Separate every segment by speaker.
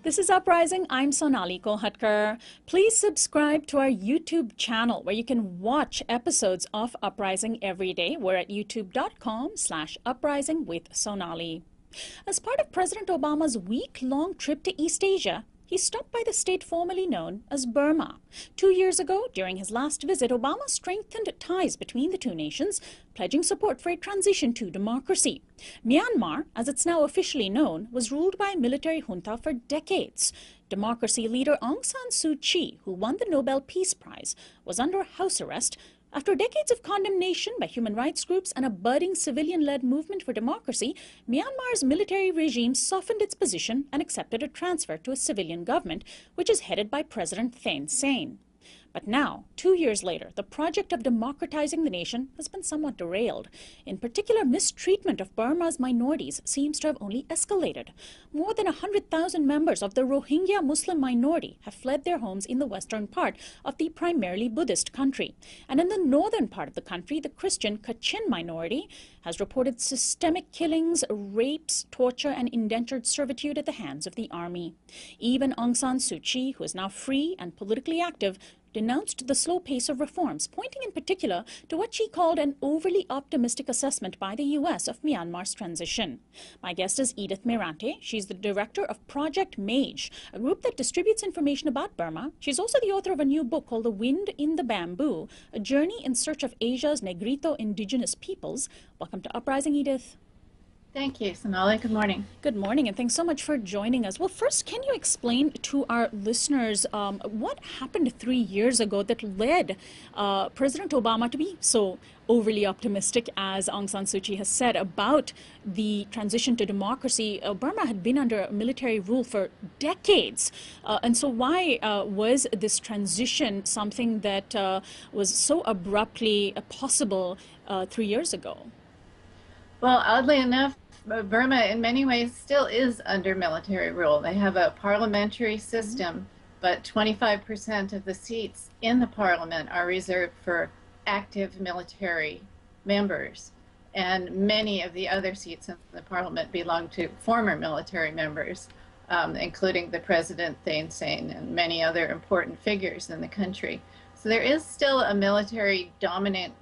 Speaker 1: This is Uprising. I'm Sonali Kolhatkar. Please subscribe to our YouTube channel where you can watch episodes of Uprising every day. We're at youtube.com/uprising with Sonali. As part of President Obama's week-long trip to East Asia, he stopped by the state formerly known as Burma. 2 years ago, during his last visit, Obama strengthened ties between the two nations, pledging support for a transition to democracy. Myanmar, as it's now officially known, was ruled by a military junta for decades. Democracy leader Aung San Suu Kyi, who won the Nobel Peace Prize, was under house arrest after decades of condemnation by human rights groups and a budding civilian-led movement for democracy. Myanmar's military regime softened its position and accepted a transfer to a civilian government, which is headed by President Thein Sein. But now, 2 years later, the project of democratizing the nation has been somewhat derailed. In particular, mistreatment of Burma's minorities seems to have only escalated. More than 100,000 members of the Rohingya Muslim minority have fled their homes in the western part of the primarily Buddhist country. And in the northern part of the country, the Christian Kachin minority has reported systemic killings, rapes, torture, and indentured servitude at the hands of the army. Even Aung San Suu Kyi, who is now free and politically active, denounced the slow pace of reforms, pointing in particular to what she called an overly optimistic assessment by the U.S. of Myanmar's transition. My guest is Edith Mirante. She's the director of Project Mage, a group that distributes information about Burma. She's also the author of a new book called The Wind in the Bamboo, a journey in search of Asia's Negrito indigenous peoples. Welcome to Uprising, Edith.
Speaker 2: Thank you, Sonali. Good morning.
Speaker 1: Good morning, and thanks so much for joining us. Well, first, can you explain to our listeners what happened 3 years ago that led President Obama to be so overly optimistic, as Aung San Suu Kyi has said, about the transition to democracy? Burma had been under military rule for decades. And so why was this transition something that was so abruptly possible 3 years ago?
Speaker 2: Well, oddly enough, Burma in many ways still is under military rule. They have a parliamentary system, but 25% of the seats in the parliament are reserved for active military members. And many of the other seats in the parliament belong to former military members, including the President Thein Sein and many other important figures in the country. So there is still a military dominant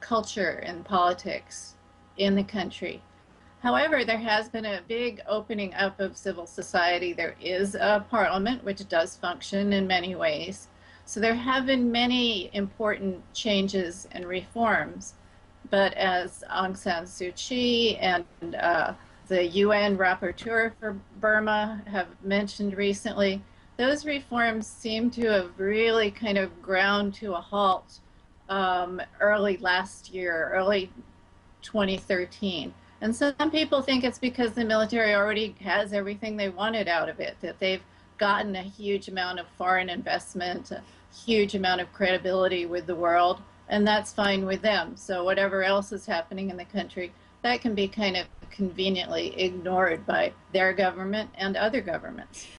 Speaker 2: culture in politics in the country. However, there has been a big opening up of civil society. There is a parliament which does function in many ways. So there have been many important changes and reforms. But as Aung San Suu Kyi and the UN rapporteur for Burma have mentioned recently, those reforms seem to have really kind of ground to a halt early last year, early 2013. And some people think it's because the military already has everything they wanted out of it, that they've gotten a huge amount of foreign investment, a huge amount of credibility with the world, and that's fine with them. So whatever else is happening in the country, that can be kind of conveniently ignored by their government and other governments.